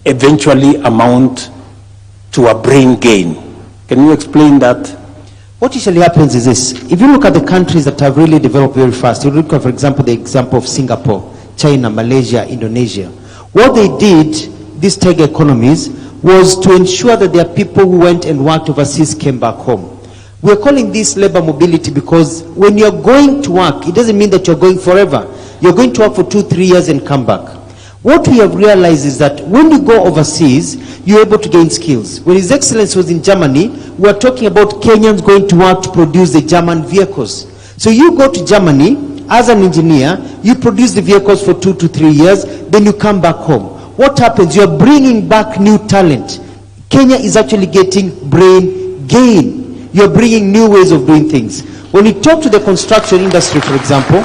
eventually amount to a brain gain? Can you explain that? What usually happens is this. If you look at the countries that have really developed very fast, you look at, for example, the example of Singapore, China, Malaysia, Indonesia. What they did, these tech economies, was to ensure that their people who went and worked overseas came back home. We're calling this labor mobility because when you're going to work, it doesn't mean that you're going forever. You're going to work for 2-3 years and come back. What we have realized is that when you go overseas, you're able to gain skills. When His Excellency was in Germany, we were talking about Kenyans going to work to produce the German vehicles. So you go to Germany as an engineer, you produce the vehicles for 2 to 3 years, then you come back home. What happens? You're bringing back new talent. Kenya is actually getting brain gain. You're bringing new ways of doing things. When you talk to the construction industry, for example,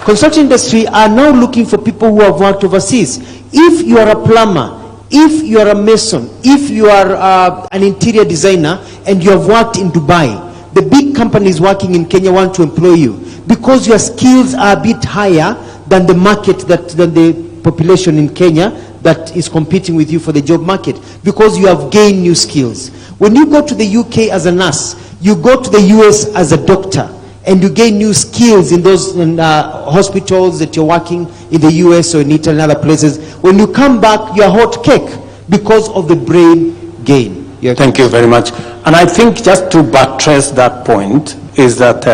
construction industry are now looking for people who have worked overseas. If you are a plumber, if you are a mason, if you are an interior designer and you have worked in Dubai, the big companies working in Kenya want to employ you because your skills are a bit higher than the market, than the population in Kenya that is competing with you for the job market, because you have gained new skills. When you go to the UK as a nurse, you go to the US as a doctor, and you gain new skills in those hospitals that you're working in the US or in Italy and other places. When you come back, you're hot cake because of the brain gain. Thank you very much. And I think just to buttress that point is that,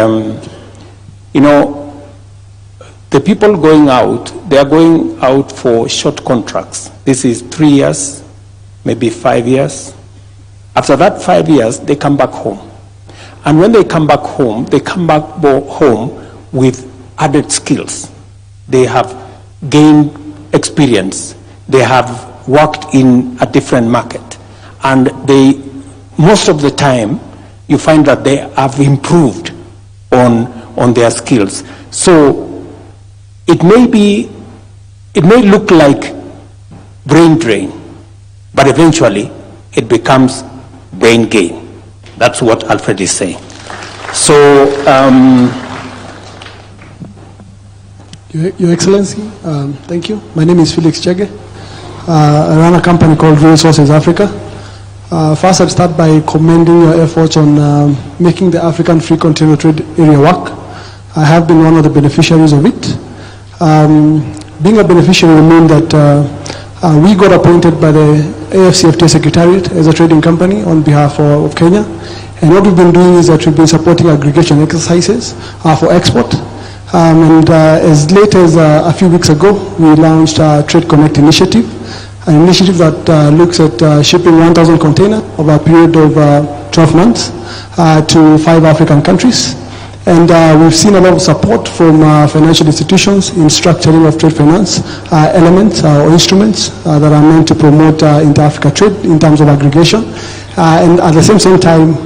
you know, the people going out, they are going out for short contracts. This is 3 years, maybe 5 years. After that 5 years, they come back home. And when they come back home home with added skills. They have gained experience. They have worked in a different market. And they, most of the time, you find that they have improved on their skills. So it may look like brain drain, but eventually it becomes brain gain. That's what Alfred is saying. So Your Excellency, thank you. My name is Felix Chege. I run a company called Resources Africa. First, I'd start by commending your efforts on making the African Free Container Trade Area work. I have been one of the beneficiaries of it. Being a beneficiary means that we got appointed by the AFCFTA Secretariat as a trading company on behalf of Kenya. And what we've been doing is that we've been supporting aggregation exercises for export. As late as a few weeks ago, we launched a Trade Connect initiative, an initiative that looks at shipping 1,000 containers over a period of 12 months to 5 African countries. And we've seen a lot of support from financial institutions in structuring of trade finance elements or instruments that are meant to promote inter-Africa trade in terms of aggregation. And at the same time,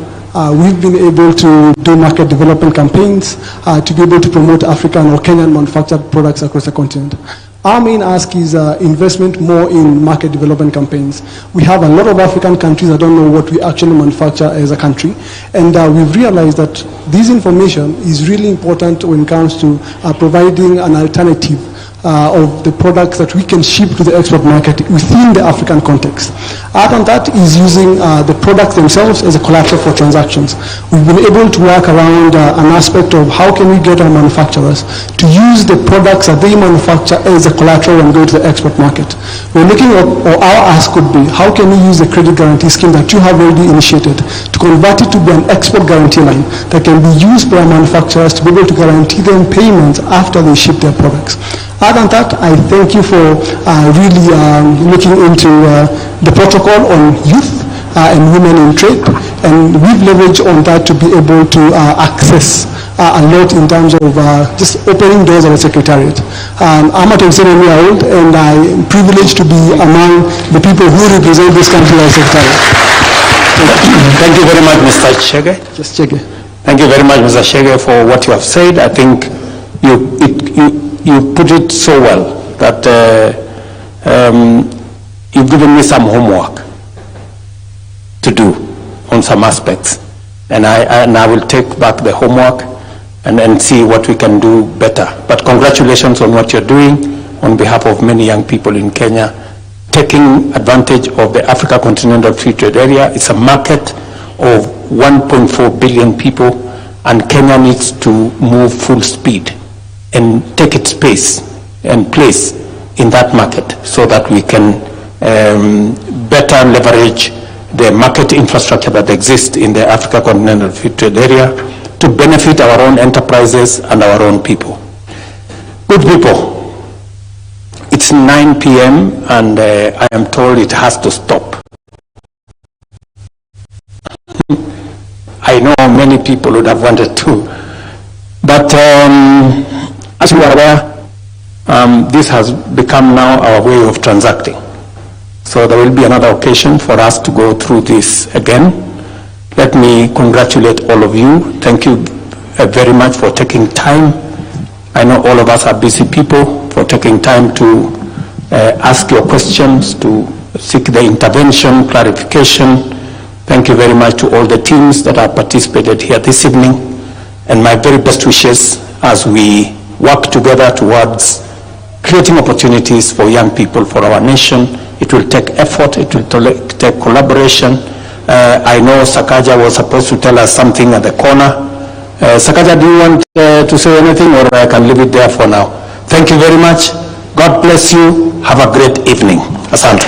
we've been able to do market development campaigns to be able to promote African or Kenyan manufactured products across the continent. Our main ask is investment more in market development campaigns. We have a lot of African countries that don't know what we actually manufacture as a country, and we've realized that this information is really important when it comes to providing an alternative of the products that we can ship to the export market within the African context. Other than that is using the products themselves as a collateral for transactions. We've been able to work around an aspect of how can we get our manufacturers to use the products that they manufacture as a collateral and go to the export market. We're looking at, or our ask could be, how can we use the credit guarantee scheme that you have already initiated to convert it to be an export guarantee line that can be used by our manufacturers to be able to guarantee them payments after they ship their products. Other than that, I thank you for really looking into the protocol on youth and women in trade, and we've leveraged on that to be able to access a lot in terms of just opening doors at the Secretariat. I'm at 27 years old, and I'm privileged to be among the people who represent this country as Secretariat. Thank you very much, Mr. Chege. Just Chege. Thank you very much, Mr. Chege, for what you have said. I think you put it so well that you've given me some homework to do on some aspects, and I will take back the homework and see what we can do better. But congratulations on what you're doing on behalf of many young people in Kenya, taking advantage of the Africa Continental Free Trade Area. It's a market of 1.4 billion people, and Kenya needs to move full speed and take its space and place in that market so that we can better leverage the market infrastructure that exists in the Africa Continental Free Trade Area to benefit our own enterprises and our own people. Good people, it's 9 p.m. and I am told it has to stop. I know many people would have wanted to, but as you are aware, this has become now our way of transacting. So there will be another occasion for us to go through this again. Let me congratulate all of you. Thank you very much for taking time. I know all of us are busy people, for taking time to ask your questions, to seek the intervention, clarification. Thank you very much to all the teams that have participated here this evening, and my very best wishes as we work together towards creating opportunities for young people, for our nation. It will take effort, it will take collaboration. I know Sakaja was supposed to tell us something at the corner. Sakaja, do you want to say anything, or I can leave it there for now? Thank you very much. God bless you. Have a great evening. Asante.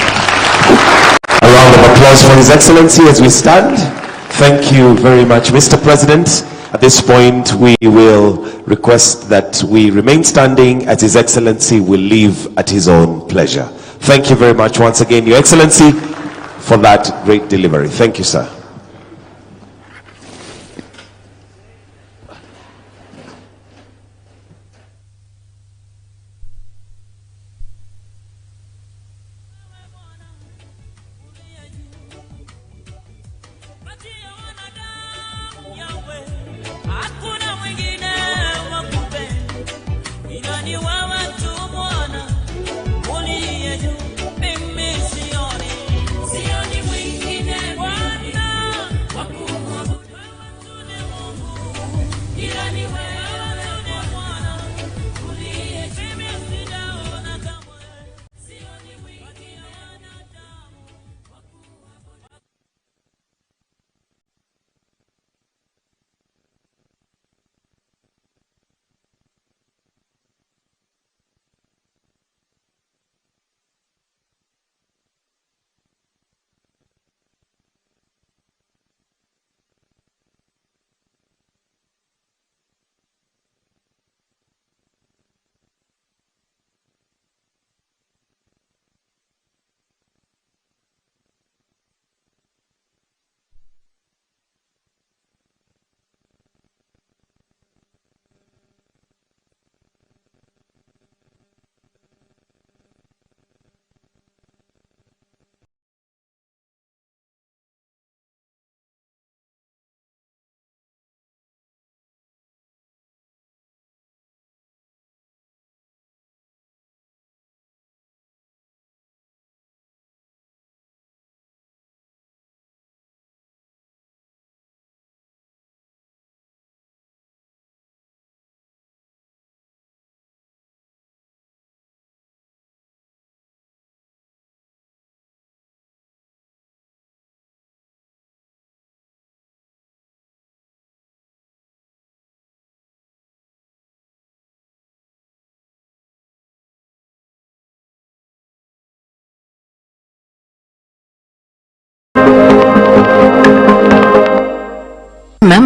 A round of applause for His Excellency as we stand. Thank you very much, Mr. President. At this point, we will request that we remain standing as His Excellency will leave at his own pleasure. Thank you very much once again, Your Excellency, for that great delivery. Thank you, sir. Sioni mwingine Bwana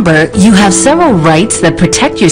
Remember, you have several rights that protect your